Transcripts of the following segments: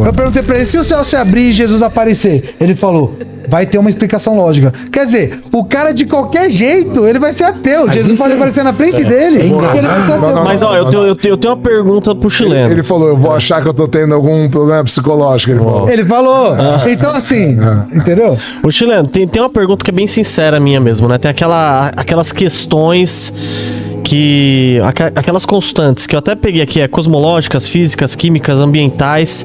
Eu perguntei pra ele, se o céu se abrir e Jesus aparecer? Ele falou, vai ter uma explicação lógica. Quer dizer, o cara de qualquer jeito, ele vai ser ateu. Mas Jesus pode aparecer na frente dele. Ele vai ser ateu. Mas ó, eu tenho uma pergunta pro chileno. Ele falou, eu vou achar que eu tô tendo algum problema psicológico. Ele falou. Então assim, entendeu? Ô chileno, tem uma pergunta que é bem sincera minha mesmo, né? Tem aquelas questões aquelas constantes que eu até peguei aqui, cosmológicas, físicas, químicas, ambientais,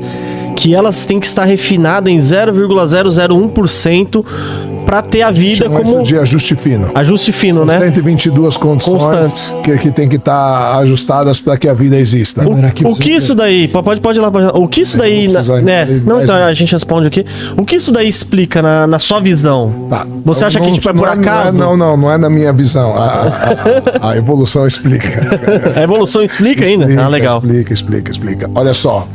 que elas têm que estar refinadas em 0,001% para ter a vida como... de ajuste fino. Ajuste fino, né? 122 condições constantes que tem que estar ajustadas para que a vida exista. O que isso daí... Pode ir lá. O que isso daí... Não, então a gente responde aqui. O que isso daí explica na sua visão? Tá. Você acha que a gente vai por acaso? Não é na minha visão. A evolução explica. A evolução explica ainda? Legal. Explica. Olha só.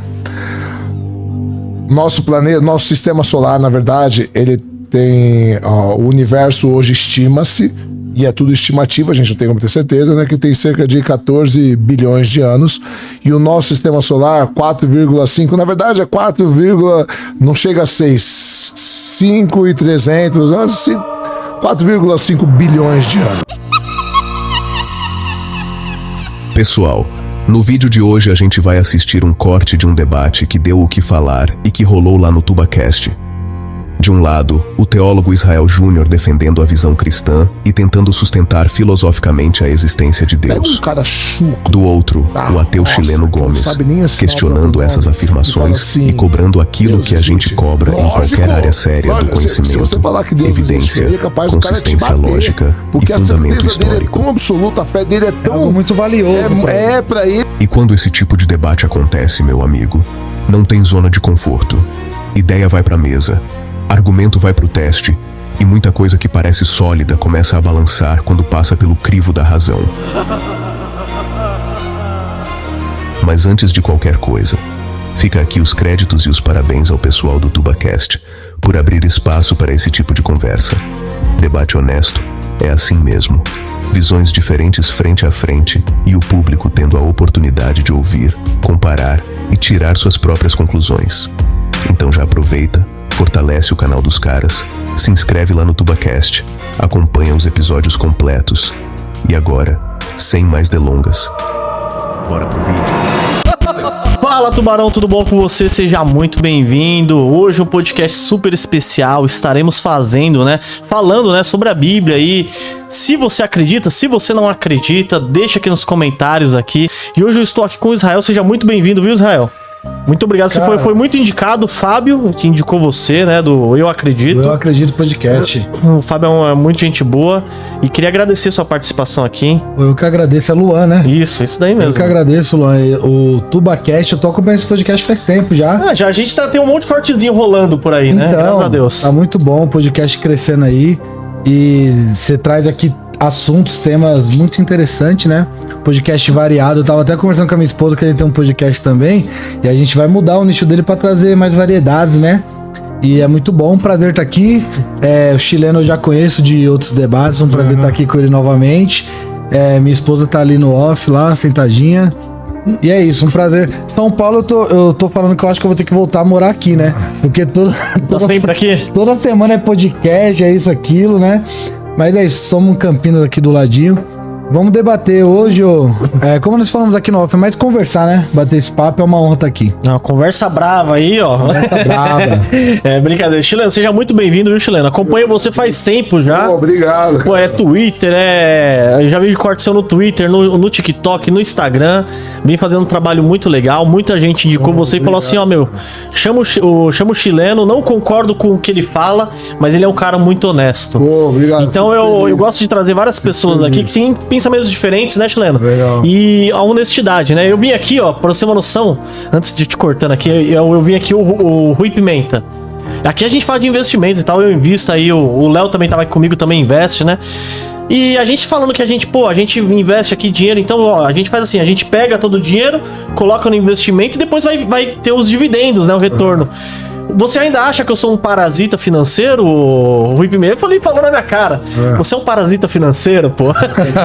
Nosso planeta, nosso sistema solar, na verdade, ele tem... o universo hoje estima-se, e é tudo estimativa, a gente não tem como ter certeza, né? Que tem cerca de 14 bilhões de anos. E o nosso sistema solar, 4,5, na verdade é 4, não chega a 6, 5,300, 4,5 bilhões de anos. Pessoal, no vídeo de hoje a gente vai assistir um corte de um debate que deu o que falar e que rolou lá no TubaCast. De um lado, o teólogo Israel Júnior defendendo a visão cristã e tentando sustentar filosoficamente a existência de Deus. Do outro, o ateu chileno Gomes, questionando essas afirmações e cobrando aquilo que a gente cobra em qualquer área séria do conhecimento: evidência, consistência lógica e fundamento histórico. Com absoluta, a fé dele é tão... muito valioso. É pra ele. E quando esse tipo de debate acontece, meu amigo, não tem zona de conforto. Ideia vai pra mesa. Argumento vai pro teste, e muita coisa que parece sólida começa a balançar quando passa pelo crivo da razão. Mas antes de qualquer coisa, fica aqui os créditos e os parabéns ao pessoal do TubaCast por abrir espaço para esse tipo de conversa. Debate honesto é assim mesmo. Visões diferentes frente a frente e o público tendo a oportunidade de ouvir, comparar e tirar suas próprias conclusões. Então já aproveita, fortalece o canal dos caras, se inscreve lá no TubaCast, acompanha os episódios completos. E agora, sem mais delongas, bora pro vídeo. Fala Tubarão, tudo bom com você? Seja muito bem-vindo. Hoje um podcast super especial, estaremos falando, sobre a Bíblia aí. Se você acredita, se você não acredita, deixa aqui nos comentários aqui. E hoje eu estou aqui com o Israel, seja muito bem-vindo, viu, Israel? Muito obrigado, cara, você foi muito indicado. O Fábio te indicou você, né? Do Eu Acredito. Eu Acredito podcast. O Fábio é muito gente boa. E queria agradecer sua participação aqui, hein? Eu que agradeço, é Luan, né? Isso daí mesmo. Eu que agradeço, Luan. O TubaCast, eu tô acompanhando esse podcast faz tempo já. Já a gente tem um monte de cortezinho rolando por aí, né? Graças a Deus. Tá muito bom o podcast crescendo aí. E você traz aqui assuntos, temas muito interessantes, né? Podcast variado. Eu tava até conversando com a minha esposa que ele tem um podcast também. E a gente vai mudar o nicho dele pra trazer mais variedade, né? E é muito bom, um prazer estar aqui. O chileno eu já conheço de outros debates, um prazer estar aqui com ele novamente. Minha esposa tá ali no off, lá, sentadinha. E é isso, um prazer. São Paulo, eu tô falando que eu acho que eu vou ter que voltar a morar aqui, né? Porque sempre aqui? Toda semana é podcast, é isso, aquilo, né? Mas é isso, somos um Campinas aqui do ladinho. Vamos debater hoje, como nós falamos aqui no off, mas conversar, né? Bater esse papo é uma honra estar aqui. Uma conversa brava aí, ó. Conversa brava. Brincadeira. Chileno, seja muito bem-vindo, viu, Chileno? Acompanho você faz tempo já. Obrigado. Pô, Twitter, Eu já vi corte seu no Twitter, no TikTok, no Instagram. Vem fazendo um trabalho muito legal. Muita gente indicou você e falou assim, chama o Chileno, não concordo com o que ele fala, mas ele é um cara muito honesto. Pô, obrigado. Então eu gosto de trazer várias pessoas aqui que têm pensamentos diferentes, né, Chileno? Legal. E a honestidade, né? Eu vim aqui, pra você ter uma noção, antes de te cortando aqui, eu vim aqui o Rui Pimenta. Aqui a gente fala de investimentos e tal, eu invisto aí, o Léo também tava aqui comigo, também investe, né? E a gente falando que a gente investe aqui dinheiro, então, a gente faz assim, a gente pega todo o dinheiro, coloca no investimento e depois vai ter os dividendos, né, o retorno. Você ainda acha que eu sou um parasita financeiro, Rui Pimenta? Falou na minha cara. Você é um parasita financeiro, pô.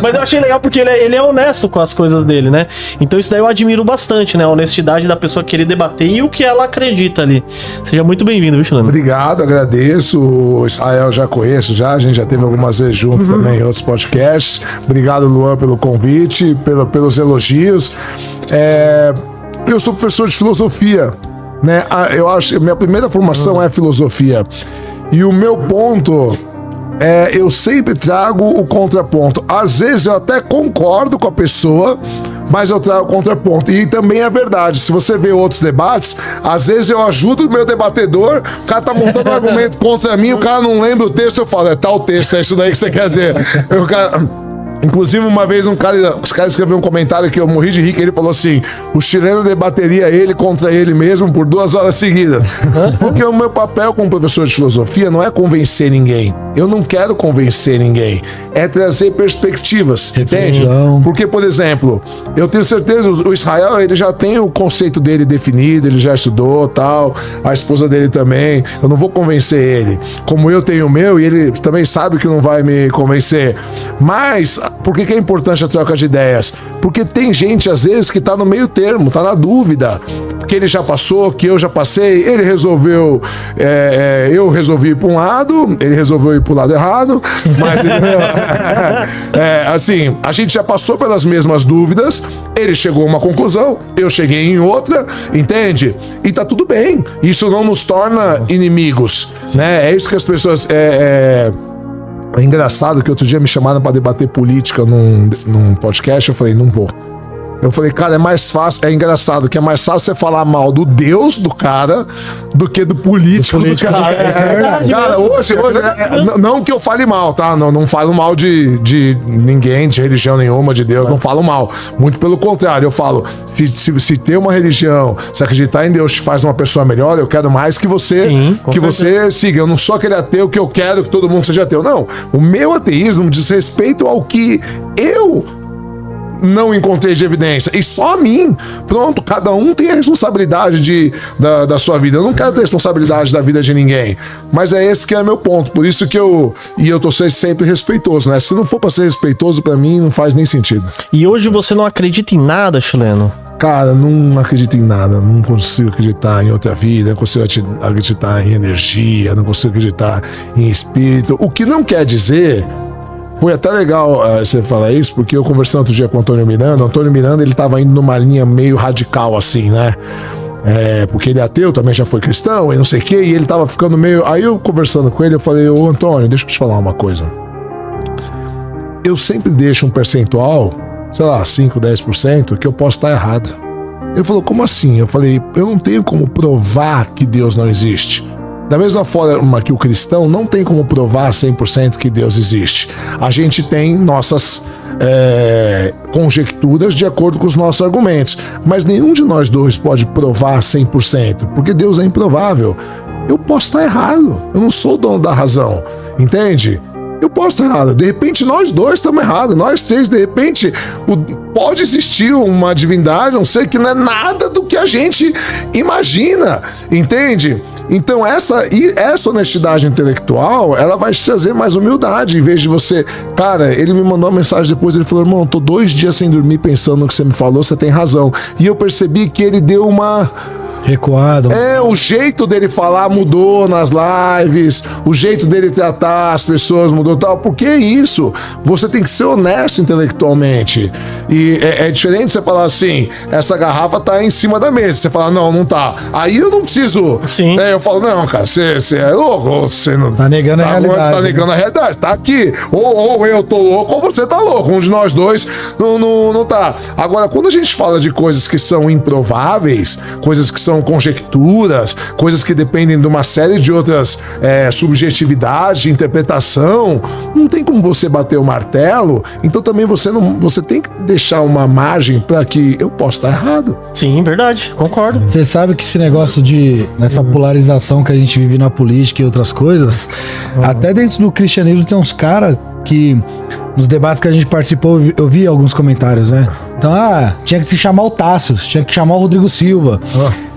Mas eu achei legal porque ele é honesto com as coisas dele, né? Então isso daí eu admiro bastante, né? A honestidade da pessoa querer debater e o que ela acredita ali. Seja muito bem-vindo, viu, Chileno? Obrigado, agradeço. O Israel já conheço, a gente já teve algumas vezes juntos também em outros podcasts. Obrigado, Luan, pelo convite, pelos elogios. Eu sou professor de filosofia, né? Eu acho que minha primeira formação é filosofia. E o meu ponto eu sempre trago o contraponto. Às vezes eu até concordo com a pessoa, mas eu trago o contraponto. E também é verdade, se você vê outros debates, às vezes eu ajudo o meu debatedor, o cara tá montando um argumento contra mim, o cara não lembra o texto, eu falo, é tal texto, é isso daí que você quer dizer. Inclusive, uma vez os caras escreveu um comentário que eu morri de rir, que ele falou assim: o chileno debateria ele contra ele mesmo por 2 horas seguidas. Porque o meu papel como professor de filosofia não é convencer ninguém. Eu não quero convencer ninguém. É trazer perspectivas, entende? Porque, por exemplo, eu tenho certeza, o Israel, ele já tem o conceito dele definido, ele já estudou, tal, a esposa dele também. Eu não vou convencer ele. Como eu tenho o meu, e ele também sabe que não vai me convencer. Mas por que é importante a troca de ideias? Porque tem gente, às vezes, que tá no meio termo, tá na dúvida. Que ele já passou, que eu já passei, ele resolveu, eu resolvi ir para um lado, ele resolveu ir para o lado errado, mas assim, a gente já passou pelas mesmas dúvidas, ele chegou a uma conclusão, eu cheguei em outra, entende? E tá tudo bem, isso não nos torna inimigos, né? É isso que as pessoas... É engraçado que outro dia me chamaram para debater política num podcast, eu falei, não vou. Eu falei, cara, é mais fácil, é engraçado que é mais fácil você falar mal do Deus do cara do que do político do cara. É verdade. Cara, hoje não que eu fale mal, tá? Não falo mal de ninguém, de religião nenhuma, de Deus, não falo mal. Muito pelo contrário, eu falo, se ter uma religião, se acreditar em Deus te faz uma pessoa melhor, eu quero mais que você, você siga. Eu não sou aquele ateu que eu quero que todo mundo seja ateu. Não, o meu ateísmo diz respeito ao que eu não encontrei de evidência, e só a mim. Pronto, cada um tem a responsabilidade da sua vida. Eu não quero ter responsabilidade da vida de ninguém, mas é esse que é meu ponto. Por isso que eu tô sempre respeitoso, né? Se não for pra ser respeitoso, pra mim não faz nem sentido. E hoje você não acredita em nada, chileno? Cara, não acredito em nada, não consigo acreditar em outra vida, não consigo acreditar em energia, não consigo acreditar em espírito, o que não quer dizer... Foi até legal você falar isso, porque eu conversando outro dia com o Antônio Miranda, ele tava indo numa linha meio radical assim, né? Porque ele é ateu, também já foi cristão e não sei o quê, e ele tava ficando meio... Aí eu conversando com ele, eu falei, ô Antônio, deixa eu te falar uma coisa. Eu sempre deixo um percentual, sei lá, 5, 10%, que eu posso estar errado. Ele falou, como assim? Eu falei, eu não tenho como provar que Deus não existe. Da mesma forma que o cristão não tem como provar 100% que Deus existe. A gente tem nossas conjecturas de acordo com os nossos argumentos. Mas nenhum de nós dois pode provar 100%, porque Deus é improvável. Eu posso estar errado. Eu não sou o dono da razão. Entende? Eu posso estar errado. De repente nós dois estamos errados. Nós três, de repente, pode existir uma divindade, um ser que não é nada do que a gente imagina. Entende? Então essa honestidade intelectual, ela vai te trazer mais humildade, em vez de você... Cara, ele me mandou uma mensagem depois, ele falou, irmão, tô 2 dias sem dormir pensando no que você me falou, você tem razão. E eu percebi que ele deu uma... recuado. O jeito dele falar mudou nas lives, o jeito dele tratar as pessoas mudou tal. Por que isso? Você tem que ser honesto intelectualmente. E é diferente você falar assim, essa garrafa tá em cima da mesa. Você fala, não tá. Aí eu não preciso. Sim. Eu falo, não, cara, você é louco. Você não tá negando a realidade. Tá negando a realidade. Tá aqui. Ou eu tô louco, ou você tá louco. Um de nós dois não tá. Agora, quando a gente fala de coisas que são improváveis, coisas que são conjecturas, coisas que dependem de uma série de outras subjetividades, de interpretação, não tem como você bater o martelo. Então também você tem que deixar uma margem para que eu possa estar errado. Sim, verdade, concordo. Você sabe que esse negócio nessa polarização que a gente vive na política e outras coisas, até dentro do cristianismo tem uns caras que nos debates que a gente participou, eu vi alguns comentários, né? Então, tinha que se chamar o Tasso, tinha que chamar o Rodrigo Silva.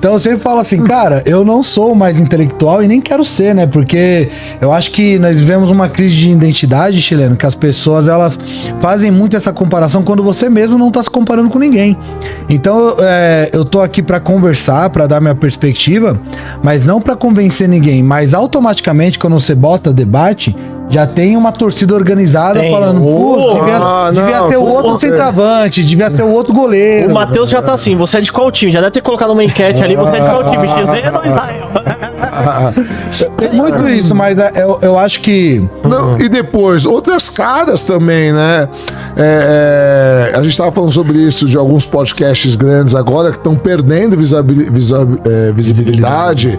Então eu sempre falo assim, cara, eu não sou mais intelectual e nem quero ser, né? Porque eu acho que nós vivemos uma crise de identidade, chileno, que as pessoas, elas fazem muito essa comparação quando você mesmo não tá se comparando com ninguém. Então eu tô aqui pra conversar, pra dar minha perspectiva, mas não pra convencer ninguém, mas automaticamente quando você bota debate, já tem uma torcida organizada falando, pô, devia ter o outro centroavante, devia ser o outro goleiro. O Matheus já tá assim, você é de qual time? Já deve ter colocado uma enquete ali, você é de qual time? Chileno ou Israel? Tem muito isso, mas eu acho que... Não, e depois, outras caras também, né? A gente tava falando sobre isso de alguns podcasts grandes agora que estão perdendo visibilidade.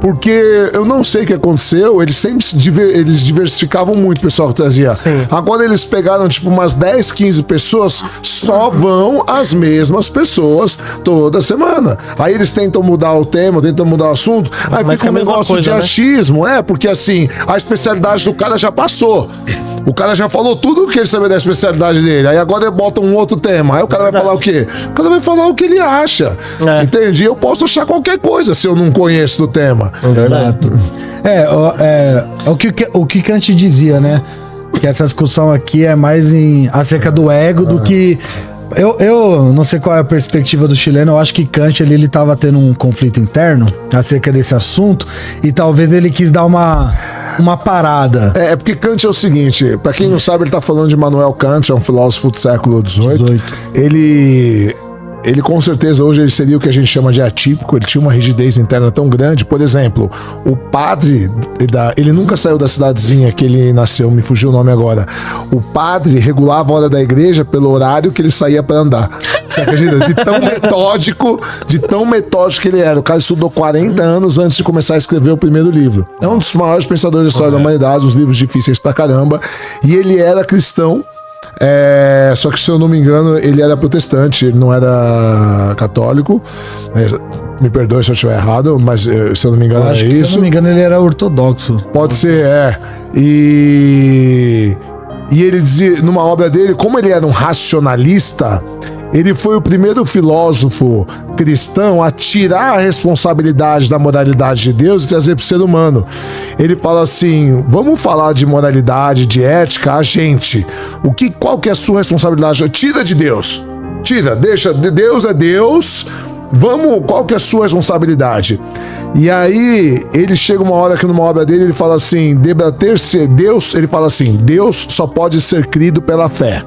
Porque eu não sei o que aconteceu, eles sempre eles diversificavam muito o pessoal que trazia. Sim. Agora eles pegaram tipo umas 10, 15 pessoas, só vão as mesmas pessoas toda semana. Aí eles tentam mudar o tema, tentam mudar o assunto, aí fica um negócio de achismo, porque assim, a especialidade do cara já passou. O cara já falou tudo o que ele sabia da especialidade dele. Aí agora ele bota um outro tema. Aí o cara vai falar o quê? O cara vai falar o que ele acha. Entendi? Eu posso achar qualquer coisa se eu não conheço do tema. Exato. O que Kant dizia, né? Que essa discussão aqui é mais acerca do ego do que... Eu não sei qual é a perspectiva do chileno, eu acho que Kant ele tava tendo um conflito interno acerca desse assunto e talvez ele quis dar uma parada. Porque Kant é o seguinte, pra quem não sabe, ele tá falando de Immanuel Kant, é um filósofo do século XVIII. Ele com certeza hoje ele seria o que a gente chama de atípico, ele tinha uma rigidez interna tão grande. Por exemplo, o padre, ele nunca saiu da cidadezinha que ele nasceu, me fugiu o nome agora. O padre regulava a hora da igreja pelo horário que ele saía para andar. Você acredita? De tão metódico que ele era. O cara estudou 40 anos antes de começar a escrever o primeiro livro. É um dos maiores pensadores da história da humanidade, uns livros difíceis pra caramba. E ele era cristão. Só que, se eu não me engano, ele era protestante, ele não era católico. Me perdoe se eu estiver errado, mas se eu não me engano é isso. Se eu não me engano, ele era ortodoxo. Pode ser, E ele dizia, numa obra dele, como ele era um racionalista, ele foi o primeiro filósofo cristão a tirar a responsabilidade da moralidade de Deus e trazer para o ser humano. Ele fala assim, vamos falar de moralidade, de ética, a gente. Qual que é a sua responsabilidade? Tira de Deus. Deixa, Deus é Deus. Qual que é a sua responsabilidade? E aí, ele chega uma hora que numa obra dele, ele fala assim, debater-se Deus, ele fala assim, Deus só pode ser crido pela fé.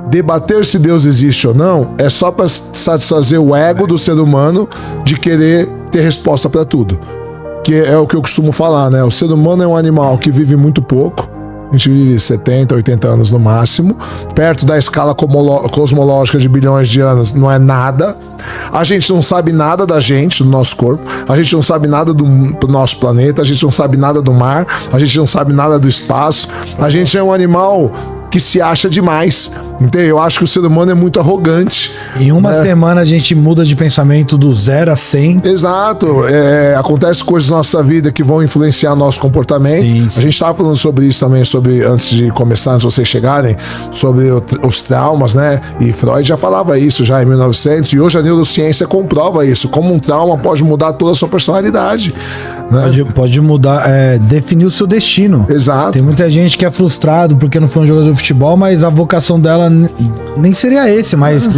Debater se Deus existe ou não é só para satisfazer o ego do ser humano de querer ter resposta para tudo. Que é o que eu costumo falar, né? O ser humano é um animal que vive muito pouco. A gente vive 70, 80 anos no máximo. Perto da escala cosmológica de bilhões de anos não é nada. A gente não sabe nada da gente, do nosso corpo. A gente não sabe nada do nosso planeta. A gente não sabe nada do mar. A gente não sabe nada do espaço. A gente é um animal que se acha demais. Entendeu? Eu acho que o ser humano é muito arrogante. Em uma semana a gente muda de pensamento do 0 a 100. Exato. Acontece coisas na nossa vida que vão influenciar nosso comportamento. Sim. A gente estava falando sobre isso também, antes de começar, antes de vocês chegarem, sobre os traumas, né? E Freud já falava isso já em 1900, e hoje a neurociência comprova isso, como um trauma pode mudar toda a sua personalidade. Né? Pode mudar, definir o seu destino. Exato. Tem muita gente que é frustrado porque não foi um jogador de futebol, mas a vocação dela nem seria esse, mas...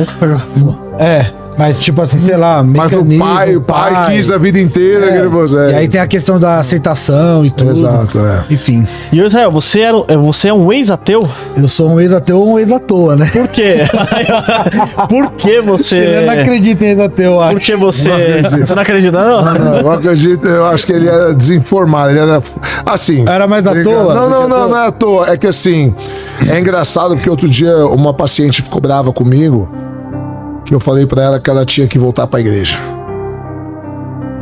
Mas tipo assim, sei lá, mecanismo, mas o pai quis a vida inteira que ele fosse. E aí tem a questão da aceitação e tudo. Exato, Enfim. E Israel, você é um ex-ateu? Eu sou um ex-ateu ou um ex-à-toa, né? Por quê? Por que você... Eu não acredito em ex-ateu, acho. Por que você... Você não acredita, não? Não, eu acredito, eu acho que ele era desinformado, ele era... Assim... Era mais à toa? Não é à toa. É que assim, é engraçado porque outro dia uma paciente ficou brava comigo, que eu falei pra ela que ela tinha que voltar pra igreja.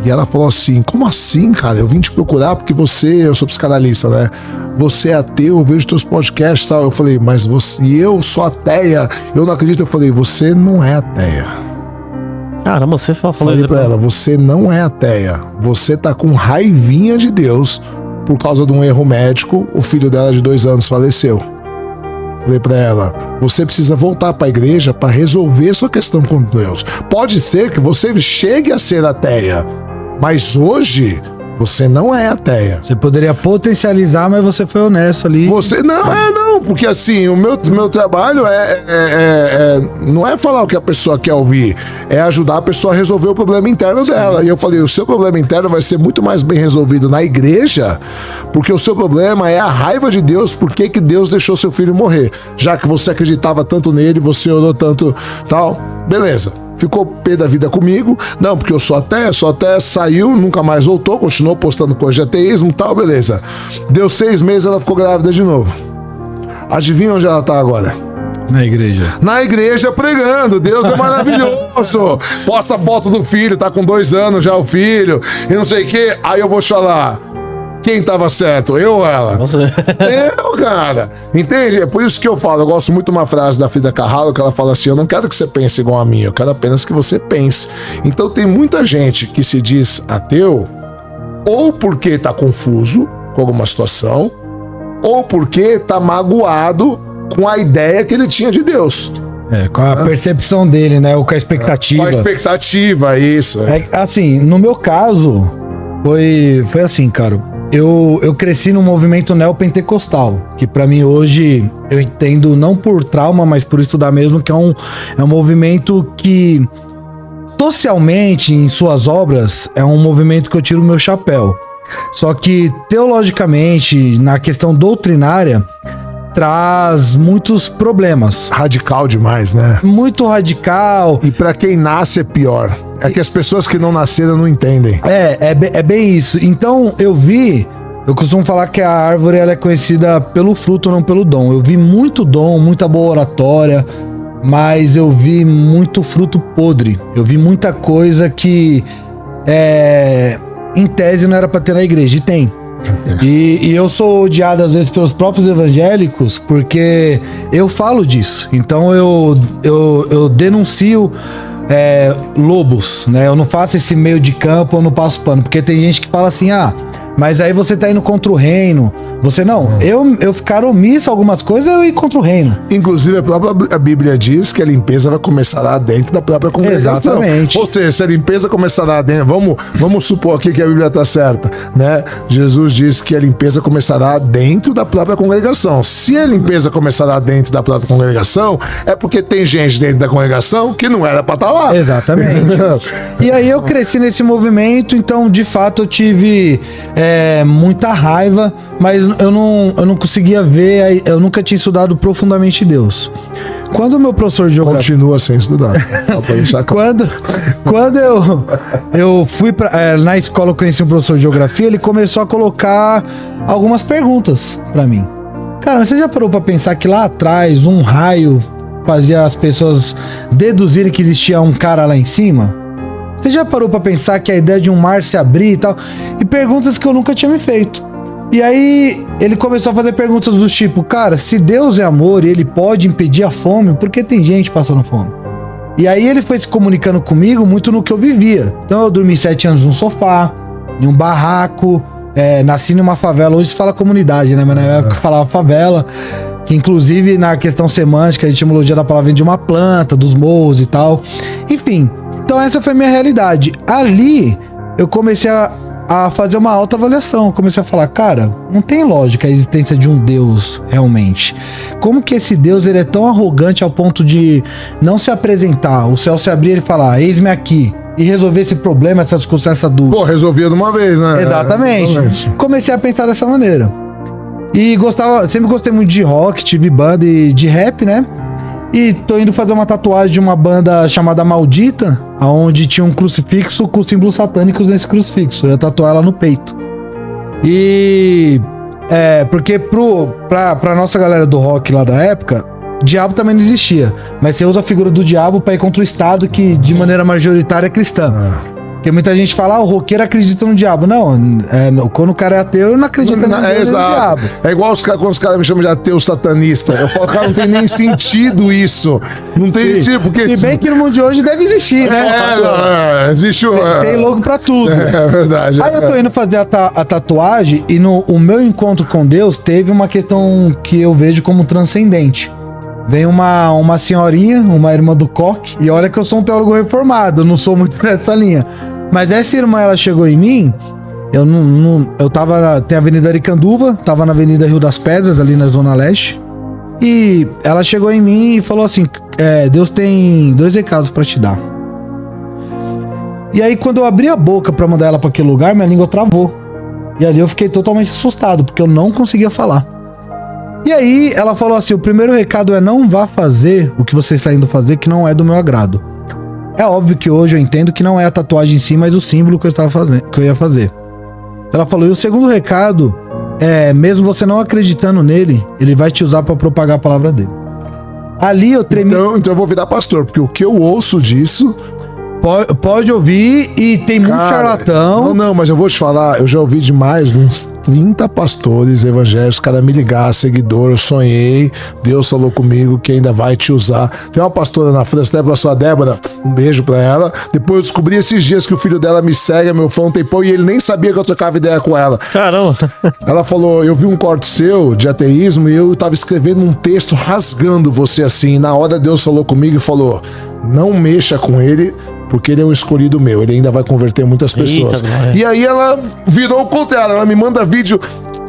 E ela falou assim, como assim, cara? Eu vim te procurar porque eu sou psicanalista, né? Você é ateu, eu vejo teus podcasts e tal. Eu falei, mas eu sou ateia, eu não acredito. Eu falei, você não é ateia. Caramba, você falou falei pra ela, você não é ateia. Você tá com raivinha de Deus por causa de um erro médico. O filho dela de 2 anos faleceu. Falei pra ela, você precisa voltar pra igreja pra resolver sua questão com Deus. Pode ser que você chegue a ser ateia, mas hoje você não é ateia. Você poderia potencializar, mas você foi honesto ali. Você não, porque assim, o meu trabalho não é falar o que a pessoa quer ouvir, é ajudar a pessoa a resolver o problema interno dela. E eu falei, o seu problema interno vai ser muito mais bem resolvido na igreja, porque o seu problema é a raiva de Deus, por que Deus deixou seu filho morrer, já que você acreditava tanto nele, você orou tanto, tal, beleza. Ficou pé da vida comigo, não, porque eu sou até, saiu, nunca mais voltou, continuou postando coisa de ateísmo e tal, beleza. Deu 6 meses, ela ficou grávida de novo. Adivinha onde ela tá agora? Na igreja. Na igreja pregando, Deus é maravilhoso. Posta foto do filho, tá com 2 anos já o filho, e não sei o que, aí eu vou falar, quem tava certo, eu ou ela? Nossa. Eu, cara. Entende? É por isso que eu falo, eu gosto muito de uma frase da Frida Kahlo, que ela fala assim, eu não quero que você pense igual a mim, eu quero apenas que você pense. Então tem muita gente que se diz ateu, ou porque tá confuso com alguma situação, ou porque tá magoado com a ideia que ele tinha de Deus. Com a percepção dele, né? Ou com a expectativa. Com a expectativa, isso. Assim, no meu caso, foi assim, cara. Eu cresci no movimento neopentecostal, que pra mim hoje eu entendo não por trauma, mas por estudar mesmo, que é um movimento que socialmente, em suas obras, é um movimento que eu tiro o meu chapéu. Só que teologicamente, na questão doutrinária, traz muitos problemas. Radical demais, né? Muito radical. E pra quem nasce é pior. É que as pessoas que não nasceram não entendem. É bem isso. Então, eu costumo falar que a árvore ela é conhecida pelo fruto, não pelo dom. Eu vi muito dom, muita boa oratória, mas eu vi muito fruto podre. Eu vi muita coisa que, em tese, não era pra ter na igreja, e tem. E eu sou odiado às vezes pelos próprios evangélicos porque eu falo disso. Então eu denuncio lobos, né? Eu não faço esse meio de campo, eu não passo pano, porque tem gente que fala assim, mas aí você tá indo contra o reino. Você não, eu ficar omisso a algumas coisas, eu ir contra o reino. Inclusive a própria Bíblia diz que a limpeza vai começar lá dentro da própria congregação. Exatamente. Ou seja, se a limpeza começar lá dentro, vamos supor aqui que a Bíblia tá certa, né? Jesus diz que a limpeza começará dentro da própria congregação. Se a limpeza começará dentro da própria congregação, é porque tem gente dentro da congregação que não era pra estar lá. Exatamente. E aí eu cresci nesse movimento, então de fato eu tive muita raiva, mas eu não conseguia ver, eu nunca tinha estudado profundamente Deus. Quando o meu professor de geografia... Continua sem estudar, só pra deixar claro. Quando eu fui na escola, eu conheci um professor de geografia, ele começou a colocar algumas perguntas pra mim. Cara, você já parou pra pensar que lá atrás um raio fazia as pessoas deduzirem que existia um cara lá em cima? Você já parou pra pensar que a ideia de um mar se abrir e tal? E perguntas que eu nunca tinha me feito. E aí ele começou a fazer perguntas do tipo, cara, se Deus é amor e ele pode impedir a fome, por que tem gente passando fome? E aí ele foi se comunicando comigo muito no que eu vivia. Então eu dormi 7 anos num sofá, em um barraco, nasci numa favela, hoje se fala comunidade, né? Mas na época falava favela, que inclusive na questão semântica, a etimologia da palavra vem de uma planta, dos morros e tal. Enfim, então essa foi a minha realidade. Ali eu comecei a fazer uma autoavaliação. Eu comecei a falar, cara, não tem lógica a existência de um Deus realmente. Como que esse Deus ele é tão arrogante ao ponto de não se apresentar, o céu se abrir e ele falar, eis-me aqui, e resolver esse problema, essa discussão, essa dúvida? Pô, resolvia de uma vez, né? Exatamente. Comecei a pensar dessa maneira. E sempre gostei muito de rock, tive banda e de rap, né? E tô indo fazer uma tatuagem de uma banda chamada Maldita, onde tinha um crucifixo com símbolos satânicos nesse crucifixo. Eu ia tatuar ela no peito. E... porque pra nossa galera do rock lá da época, diabo também não existia. Mas você usa a figura do diabo pra ir contra o Estado, que de maneira majoritária é cristã. Porque muita gente fala, o roqueiro acredita no diabo. Não, quando o cara é ateu, eu não acredito no diabo. É igual quando os caras me chamam de ateu satanista. Eu falo, cara, não tem nem sentido isso. Não tem sentido, porque... Se bem que no mundo de hoje deve existir, né? Existe o... Tem louco pra tudo. É verdade. Aí eu tô indo fazer a tatuagem e o meu encontro com Deus teve uma questão que eu vejo como transcendente. vem uma senhorinha, uma irmã do coque, e olha que eu sou um teólogo reformado, eu não sou muito dessa linha. Mas essa irmã, ela chegou em mim, eu tava, tem a Avenida Aricanduva, tava na Avenida Rio das Pedras, ali na Zona Leste, e ela chegou em mim e falou assim, Deus tem 2 recados pra te dar. E aí quando eu abri a boca pra mandar ela pra aquele lugar, minha língua travou. E ali eu fiquei totalmente assustado, porque eu não conseguia falar. E aí ela falou assim, o primeiro recado é não vá fazer o que você está indo fazer, que não é do meu agrado. É óbvio que hoje eu entendo que não é a tatuagem em si, mas o símbolo que eu ia fazer. Ela falou, e o segundo recado é, mesmo você não acreditando nele, ele vai te usar pra propagar a palavra dele. Ali eu tremi... Então eu vou virar pastor, porque o que eu ouço disso... Pode ouvir e tem muito charlatão. Não, mas eu vou te falar, eu já ouvi demais uns 30 pastores evangélicos, cada me ligar, seguidor, eu sonhei, Deus falou comigo que ainda vai te usar. Tem uma pastora na França, né, a pastora Débora, um beijo pra ela. Depois eu descobri esses dias que o filho dela me segue, meu fã um tempão, e ele nem sabia que eu trocava ideia com ela. Caramba. Ela falou, eu vi um corte seu de ateísmo e eu tava escrevendo um texto rasgando você assim. Na hora Deus falou comigo e falou, não mexa com ele, porque ele é um escolhido meu, ele ainda vai converter muitas pessoas. Eita, e aí ela virou o contrário, ela me manda vídeo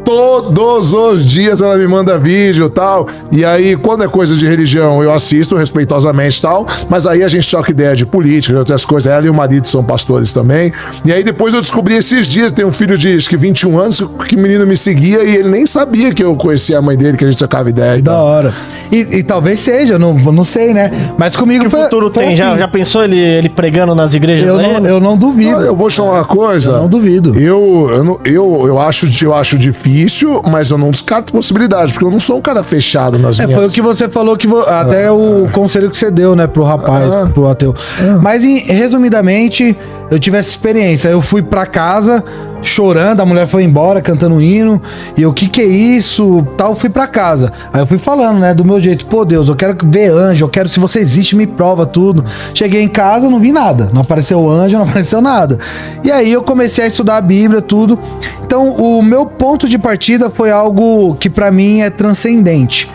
todos os dias, ela me manda vídeo e tal, e aí quando é coisa de religião eu assisto respeitosamente e tal, mas aí a gente troca ideia de política, de outras coisas, ela e o marido são pastores também, e aí depois eu descobri esses dias, tem um filho de acho que 21 anos, que o menino me seguia e ele nem sabia que eu conhecia a mãe dele, que a gente trocava ideia. Da hora. E talvez seja, não sei, né? Mas comigo... Que futuro tem? Já pensou ele pregando nas igrejas? Eu não duvido. Eu vou te falar uma coisa. Eu não duvido. Eu acho difícil, mas eu não descarto possibilidades, porque eu não sou um cara fechado nas minhas... Foi o que você falou, até o conselho que você deu, né, pro rapaz, pro ateu. Mas, resumidamente, eu tive essa experiência. Eu fui pra casa... chorando, a mulher foi embora cantando um hino, e eu, que é isso, tal, fui pra casa. Aí eu fui falando, né, do meu jeito, pô Deus, eu quero ver anjo, eu quero, se você existe, me prova tudo. Cheguei em casa, não vi nada, não apareceu anjo, não apareceu nada. E aí eu comecei a estudar a Bíblia, tudo. Então o meu ponto de partida foi algo que pra mim é transcendente.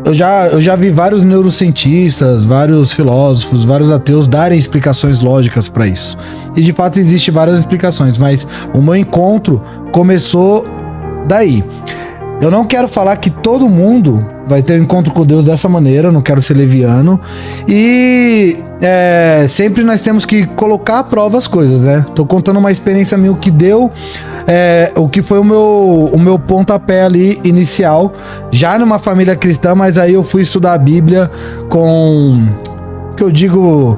Eu já vi vários neurocientistas, vários filósofos, vários ateus darem explicações lógicas para isso. E de fato existem várias explicações, mas o meu encontro começou daí. Eu não quero falar que todo mundo vai ter um encontro com Deus dessa maneira, eu não quero ser leviano. E sempre nós temos que colocar à prova as coisas, né? Tô contando uma experiência minha que deu... o que foi o meu pontapé ali inicial, já numa família cristã, mas aí eu fui estudar a Bíblia com, que eu digo,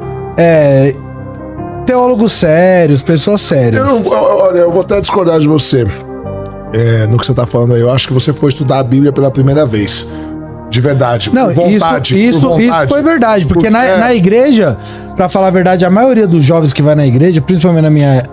teólogos sérios, pessoas sérias. Olha, eu vou até discordar de você no que você tá falando aí. Eu acho que você foi estudar a Bíblia pela primeira vez. De verdade. Não, por vontade, isso foi verdade, porque na igreja, pra falar a verdade, a maioria dos jovens que vai na igreja, principalmente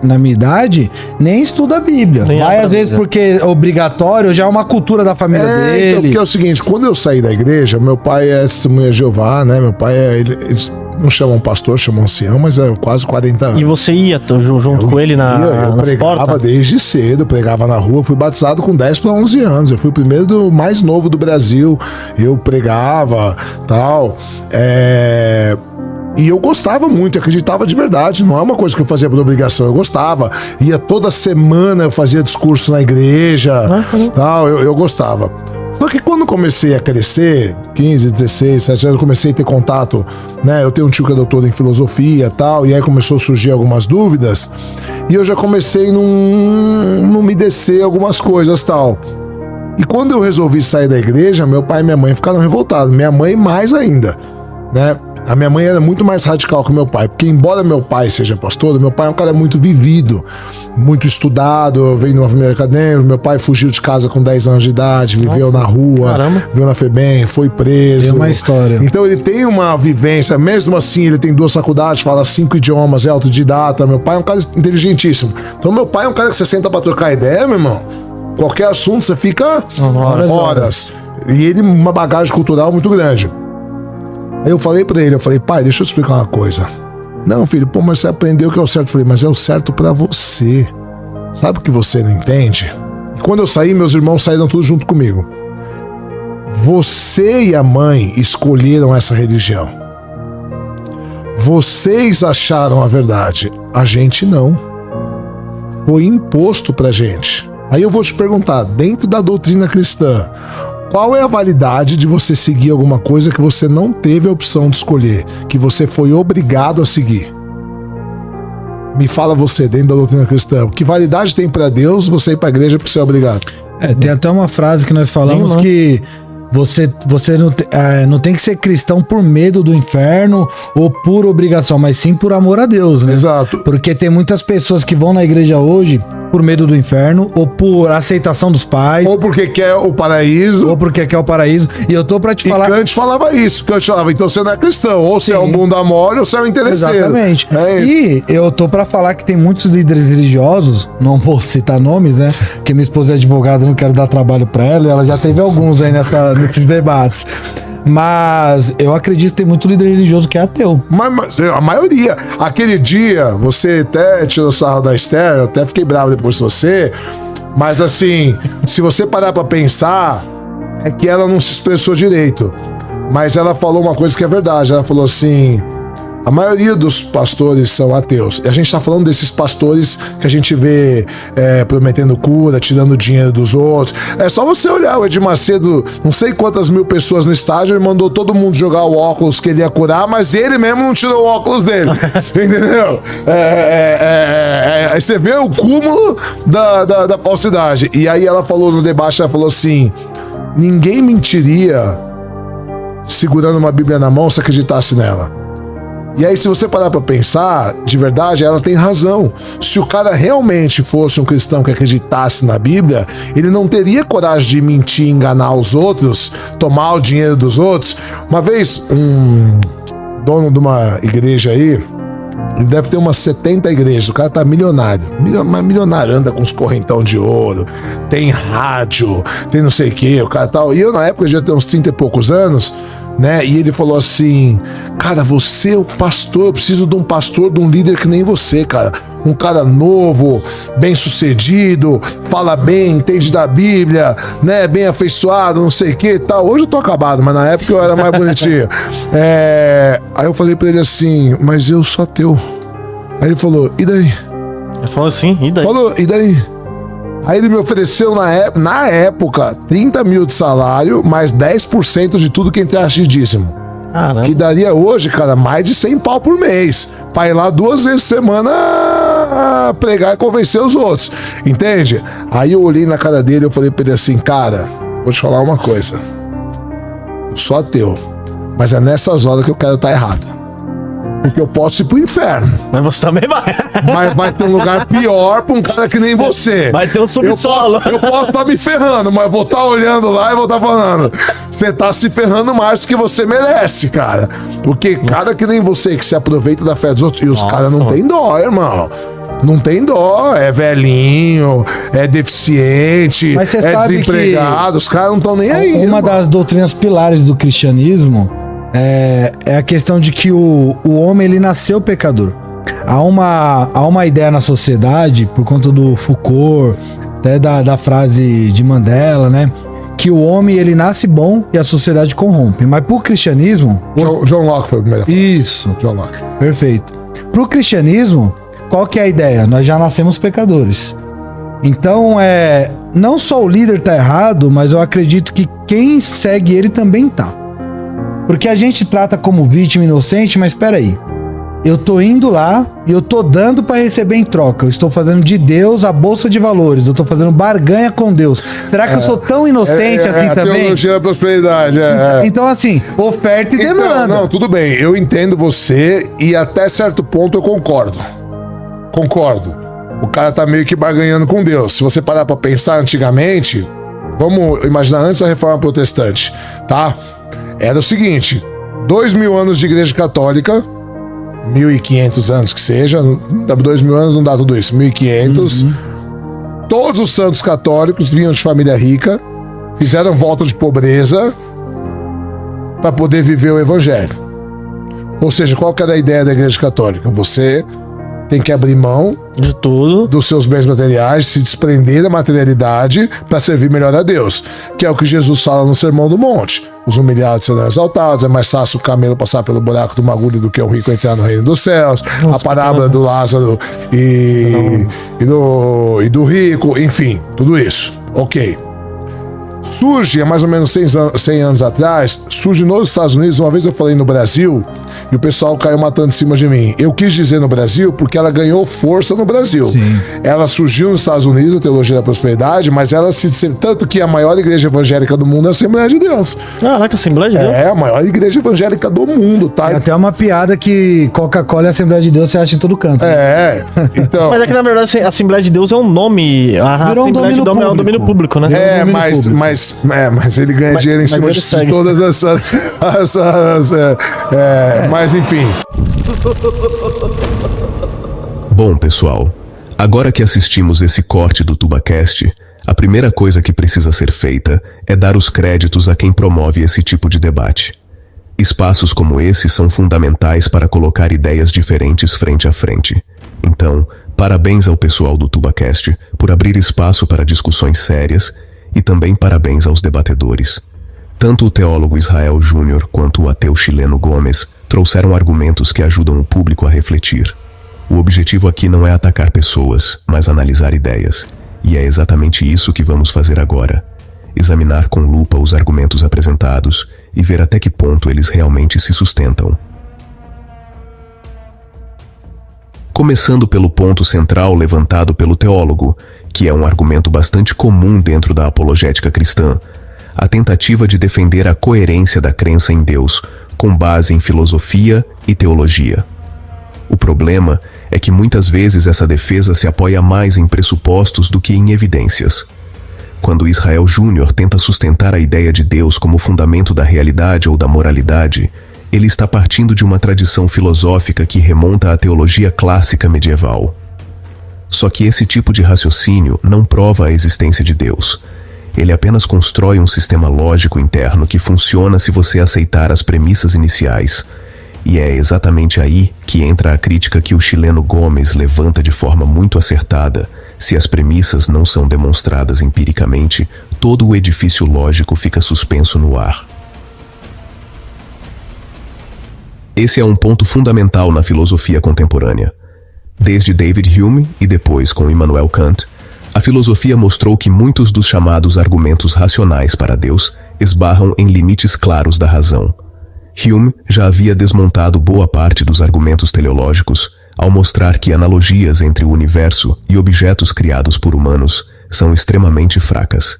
na minha idade, nem estuda a Bíblia. Vai às vezes porque é obrigatório, já é uma cultura da família dele. Então, porque é o seguinte, quando eu saí da igreja, meu pai é testemunha de Jeová, né? Meu pai eles não chamam pastor, chamam ancião, mas é quase 40 anos. E você ia junto com ele eu nas pregava portas? desde cedo, pregava na rua, fui batizado com 10 para 11 anos. Eu fui o primeiro mais novo do Brasil. Eu pregava, tal. E eu gostava muito, eu acreditava de verdade. Não é uma coisa que eu fazia por obrigação, eu gostava. Ia toda semana, eu fazia discurso na igreja, tal. Eu gostava. Só que quando comecei a crescer, 15, 16, 17 anos, eu comecei a ter contato, né? Eu tenho um tio que é doutor em filosofia e tal, e aí começou a surgir algumas dúvidas, e eu já comecei a não me descer algumas coisas tal. E quando eu resolvi sair da igreja, meu pai e minha mãe ficaram revoltados, minha mãe mais ainda, né? A minha mãe era muito mais radical que meu pai, porque embora meu pai seja pastor, meu pai é um cara muito vivido, muito estudado, veio de uma família acadêmica, meu pai fugiu de casa com 10 anos de idade, viveu na rua, viveu na FEBEM, foi preso. Tem uma história. Então ele tem uma vivência, mesmo assim ele tem 2 faculdades, fala 5 idiomas, é autodidata, meu pai é um cara inteligentíssimo. Então meu pai é um cara que você senta pra trocar ideia, meu irmão, qualquer assunto você fica horas. E ele uma bagagem cultural muito grande. Aí eu falei pra ele, pai, deixa eu te explicar uma coisa. Não, filho, mas você aprendeu que é o certo. Eu falei, mas é o certo pra você. Sabe o que você não entende? E quando eu saí, meus irmãos saíram todos junto comigo. Você e a mãe escolheram essa religião. Vocês acharam a verdade. A gente não. Foi imposto pra gente. Aí eu vou te perguntar, dentro da doutrina cristã, qual é a validade de você seguir alguma coisa que você não teve a opção de escolher, que você foi obrigado a seguir? Me fala você, dentro da doutrina cristã, que validade tem pra Deus você ir pra igreja porque você é obrigado? Tem até uma frase que nós falamos que você não tem que ser cristão por medo do inferno ou por obrigação, mas sim por amor a Deus, né? Exato. Porque tem muitas pessoas que vão na igreja hoje por medo do inferno, ou por aceitação dos pais, Ou porque quer o paraíso. ou porque quer o paraíso. E eu tô pra te falar... Kant falava isso. Kant falava, então você não é cristão. Ou você é um bunda mole, ou você é um interesseiro. Exatamente. É isso. E eu tô pra falar que tem muitos líderes religiosos, não vou citar nomes, né? Porque minha esposa é advogada, não quero dar trabalho pra ela, e ela já teve alguns aí nesses debates. Mas eu acredito que tem muito líder religioso que é ateu. Mas a maioria. Aquele dia, você até tirou sarro da Esther, eu até fiquei bravo depois de você. Mas assim, se você parar pra pensar, é que ela não se expressou direito. Mas ela falou uma coisa que é verdade. Ela falou assim: a maioria dos pastores são ateus. E a gente tá falando desses pastores que a gente vê prometendo cura, tirando dinheiro dos outros. É só você olhar o Edir Macedo, não sei quantas mil pessoas no estádio, ele mandou todo mundo jogar o óculos que ele ia curar, mas ele mesmo não tirou o óculos dele. Entendeu? Aí você vê o cúmulo da falsidade. E aí ela falou no debate, ela falou assim: ninguém mentiria segurando uma Bíblia na mão se acreditasse nela. E aí, se você parar pra pensar, de verdade, ela tem razão. Se o cara realmente fosse um cristão que acreditasse na Bíblia, ele não teria coragem de mentir, enganar os outros, tomar o dinheiro dos outros. Uma vez, um dono de uma igreja aí, ele deve ter umas 70 igrejas, o cara tá milionário, milionário, anda com uns correntão de ouro, tem rádio, tem não sei o que, o cara tal. E eu, na época, já tinha uns 30 e poucos anos, né? E ele falou assim: cara, você é o pastor, eu preciso de um pastor, de um líder que nem você, cara. Um cara novo, bem sucedido, fala bem, entende da Bíblia, né? Bem afeiçoado, não sei o que e tal. Hoje eu tô acabado, mas na época eu era mais bonitinho. Aí eu falei pra ele assim: mas eu sou ateu. Aí ele falou: e daí? Ele falou assim, e daí? Falou: e daí? Aí ele me ofereceu na época 30 mil de salário, mais 10% de tudo que entrasse de dízimo. Caramba. Que daria hoje, cara, mais de 100 pau por mês. Pra ir lá 2 vezes por semana pregar e convencer os outros. Entende? Aí eu olhei na cara dele e eu falei pra ele assim: cara, vou te falar uma coisa. Eu sou ateu, mas é nessas horas que eu quero estar errado. Porque eu posso ir pro inferno. Mas você também vai. Mas vai ter um lugar pior pra um cara que nem você. Vai ter um subsolo. Eu posso estar me ferrando, mas vou estar olhando lá e vou estar falando: você tá se ferrando mais do que você merece, cara. Porque cara que nem você, que se aproveita da fé dos outros. E os caras não tem dó, irmão. Não tem dó, é velhinho, é deficiente, Mas você é sabe desempregado, que os caras não estão nem aí. Uma irmão. das doutrinas pilares do cristianismo é a questão de que o homem ele nasceu pecador. Há uma ideia na sociedade, por conta do Foucault, até da frase de Mandela, né? Que o homem ele nasce bom e a sociedade corrompe. Mas pro cristianismo... John Locke foi o primeiro. Isso. John Locke. Perfeito. Pro cristianismo, qual que é a ideia? Nós já nascemos pecadores. Então, não só o líder tá errado, mas eu acredito que quem segue ele também tá. Porque a gente trata como vítima inocente, mas espera aí. Eu tô indo lá e eu tô dando para receber em troca. Eu estou fazendo de Deus a bolsa de valores. Eu tô fazendo barganha com Deus. Será que eu sou tão inocente assim a também? teologia da prosperidade. Então, assim, oferta e demanda. Não, tudo bem. Eu entendo você e até certo ponto eu concordo. Concordo. O cara tá meio que barganhando com Deus. Se você parar pra pensar antigamente, vamos imaginar antes da Reforma Protestante, tá? Era o seguinte: 2000 anos de igreja católica, 1500 anos que seja, 2000 anos não dá tudo isso, 1500. Todos os santos católicos vinham de família rica, fizeram voto de pobreza para poder viver o evangelho. Ou seja, qual que era a ideia da igreja católica? Você tem que abrir mão De tudo. dos seus bens materiais, se desprender da materialidade para servir melhor a Deus, que é o que Jesus fala no Sermão do Monte. Os humilhados serão exaltados, é mais fácil o camelo passar pelo buraco de uma agulha do que o rico entrar no reino dos céus. A parábola do Lázaro e do rico, enfim, tudo isso. Ok. Surge, há mais ou menos 100 anos atrás, surge nos Estados Unidos, uma vez eu falei no Brasil, e o pessoal caiu matando em cima de mim. Eu quis dizer no Brasil porque ela ganhou força no Brasil. Sim. Ela surgiu nos Estados Unidos, a Teologia da Prosperidade, mas ela tanto que a maior igreja evangélica do mundo é a Assembleia de Deus. Caraca, Assembleia de Deus. É a maior igreja evangélica do mundo, tá? Tem até uma piada que Coca-Cola e Assembleia de Deus você acha em todo canto. Então... Mas é que na verdade a Assembleia de Deus é um nome. A Virou um Assembleia de Deus é um domínio público, né? Mas ele ganha dinheiro em cima de todas mas enfim. Bom, pessoal, agora que assistimos esse corte do TubaCast, a primeira coisa que precisa ser feita é dar os créditos a quem promove esse tipo de debate. Espaços como esse são fundamentais para colocar ideias diferentes frente a frente. Então, parabéns ao pessoal do TubaCast por abrir espaço para discussões sérias e também parabéns aos debatedores. Tanto o teólogo Israel Júnior quanto o ateu chileno Gomes trouxeram argumentos que ajudam o público a refletir. O objetivo aqui não é atacar pessoas, mas analisar ideias. E é exatamente isso que vamos fazer agora. Examinar com lupa os argumentos apresentados e ver até que ponto eles realmente se sustentam. Começando pelo ponto central levantado pelo teólogo, que é um argumento bastante comum dentro da apologética cristã, a tentativa de defender a coerência da crença em Deus com base em filosofia e teologia. O problema é que muitas vezes essa defesa se apoia mais em pressupostos do que em evidências. Quando Israel Júnior tenta sustentar a ideia de Deus como fundamento da realidade ou da moralidade, ele está partindo de uma tradição filosófica que remonta à teologia clássica medieval. Só que esse tipo de raciocínio não prova a existência de Deus. Ele apenas constrói um sistema lógico interno que funciona se você aceitar as premissas iniciais. E é exatamente aí que entra a crítica que o chileno Gomes levanta de forma muito acertada. Se as premissas não são demonstradas empiricamente, todo o edifício lógico fica suspenso no ar. Esse é um ponto fundamental na filosofia contemporânea. Desde David Hume e depois com Immanuel Kant, a filosofia mostrou que muitos dos chamados argumentos racionais para Deus esbarram em limites claros da razão. Hume já havia desmontado boa parte dos argumentos teleológicos ao mostrar que analogias entre o universo e objetos criados por humanos são extremamente fracas.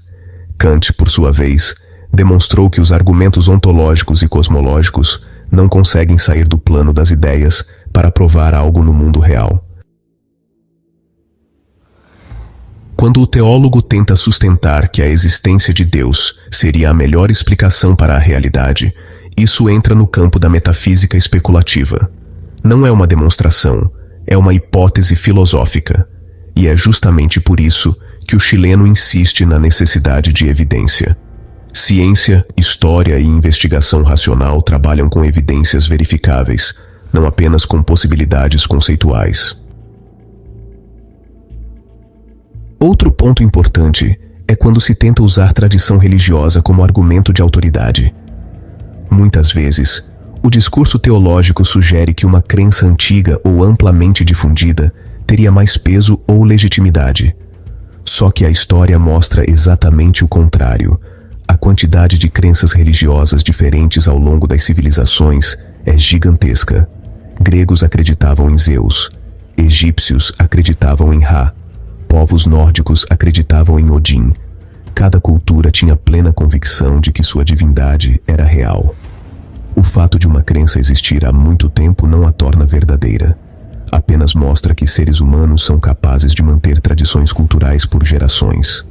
Kant, por sua vez, demonstrou que os argumentos ontológicos e cosmológicos não conseguem sair do plano das ideias para provar algo no mundo real. Quando o teólogo tenta sustentar que a existência de Deus seria a melhor explicação para a realidade, isso entra no campo da metafísica especulativa. Não é uma demonstração, é uma hipótese filosófica. E é justamente por isso que o chileno insiste na necessidade de evidência. Ciência, história e investigação racional trabalham com evidências verificáveis, não apenas com possibilidades conceituais. Outro ponto importante é quando se tenta usar tradição religiosa como argumento de autoridade. Muitas vezes, o discurso teológico sugere que uma crença antiga ou amplamente difundida teria mais peso ou legitimidade. Só que a história mostra exatamente o contrário. A quantidade de crenças religiosas diferentes ao longo das civilizações é gigantesca. Gregos acreditavam em Zeus, egípcios acreditavam em Ra, povos nórdicos acreditavam em Odin. Cada cultura tinha plena convicção de que sua divindade era real. O fato de uma crença existir há muito tempo não a torna verdadeira. Apenas mostra que seres humanos são capazes de manter tradições culturais por gerações.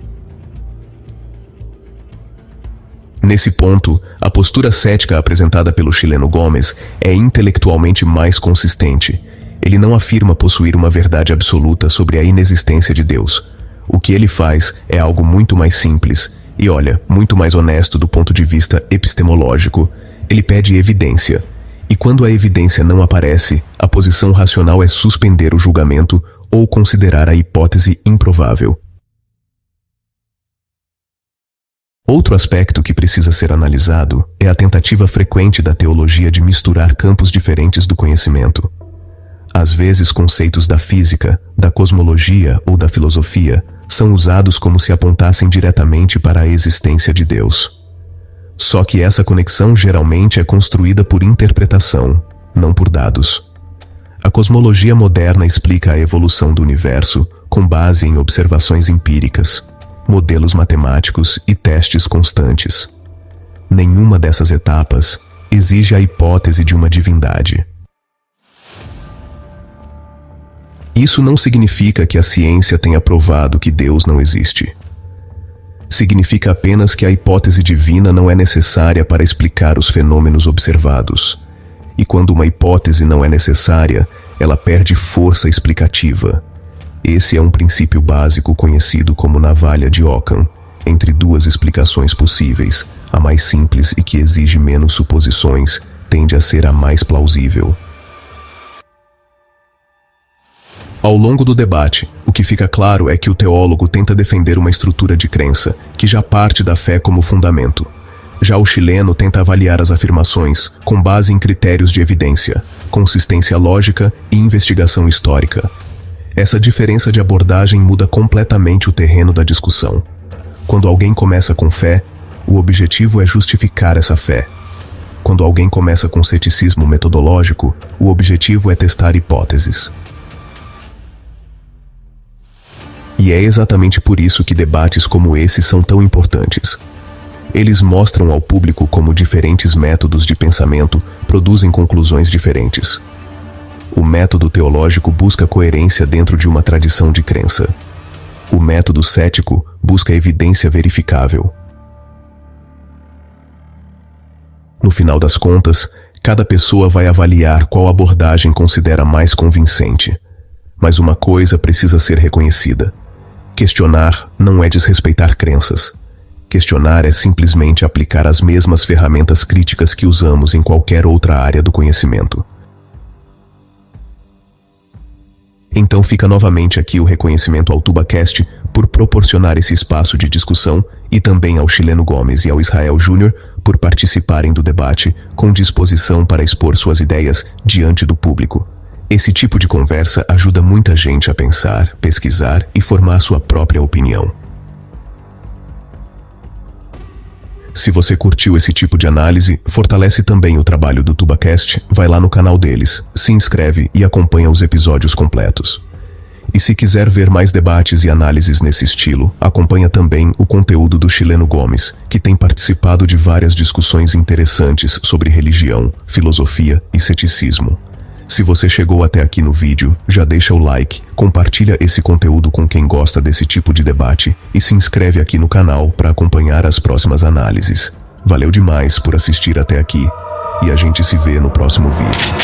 Nesse ponto, a postura cética apresentada pelo chileno Gomes é intelectualmente mais consistente. Ele não afirma possuir uma verdade absoluta sobre a inexistência de Deus. O que ele faz é algo muito mais simples e, olha, muito mais honesto do ponto de vista epistemológico. Ele pede evidência. E quando a evidência não aparece, a posição racional é suspender o julgamento ou considerar a hipótese improvável. Outro aspecto que precisa ser analisado é a tentativa frequente da teologia de misturar campos diferentes do conhecimento. Às vezes, conceitos da física, da cosmologia ou da filosofia são usados como se apontassem diretamente para a existência de Deus. Só que essa conexão geralmente é construída por interpretação, não por dados. A cosmologia moderna explica a evolução do universo com base em observações empíricas, modelos matemáticos e testes constantes. Nenhuma dessas etapas exige a hipótese de uma divindade. Isso não significa que a ciência tenha provado que Deus não existe. Significa apenas que a hipótese divina não é necessária para explicar os fenômenos observados. E quando uma hipótese não é necessária, ela perde força explicativa. Esse é um princípio básico conhecido como navalha de Ockham, entre duas explicações possíveis. A mais simples e que exige menos suposições tende a ser a mais plausível. Ao longo do debate, o que fica claro é que o teólogo tenta defender uma estrutura de crença, que já parte da fé como fundamento. Já o chileno tenta avaliar as afirmações com base em critérios de evidência, consistência lógica e investigação histórica. Essa diferença de abordagem muda completamente o terreno da discussão. Quando alguém começa com fé, o objetivo é justificar essa fé. Quando alguém começa com ceticismo metodológico, o objetivo é testar hipóteses. E é exatamente por isso que debates como esse são tão importantes. Eles mostram ao público como diferentes métodos de pensamento produzem conclusões diferentes. O método teológico busca coerência dentro de uma tradição de crença. O método cético busca evidência verificável. No final das contas, cada pessoa vai avaliar qual abordagem considera mais convincente. Mas uma coisa precisa ser reconhecida. Questionar não é desrespeitar crenças. Questionar é simplesmente aplicar as mesmas ferramentas críticas que usamos em qualquer outra área do conhecimento. Então fica novamente aqui o reconhecimento ao TubaCast por proporcionar esse espaço de discussão e também ao Chileno Gomes e ao Israel Júnior por participarem do debate com disposição para expor suas ideias diante do público. Esse tipo de conversa ajuda muita gente a pensar, pesquisar e formar sua própria opinião. Se você curtiu esse tipo de análise, fortalece também o trabalho do TubaCast, vai lá no canal deles, se inscreve e acompanha os episódios completos. E se quiser ver mais debates e análises nesse estilo, acompanha também o conteúdo do Chileno Gomes, que tem participado de várias discussões interessantes sobre religião, filosofia e ceticismo. Se você chegou até aqui no vídeo, já deixa o like, compartilha esse conteúdo com quem gosta desse tipo de debate e se inscreve aqui no canal para acompanhar as próximas análises. Valeu demais por assistir até aqui e a gente se vê no próximo vídeo.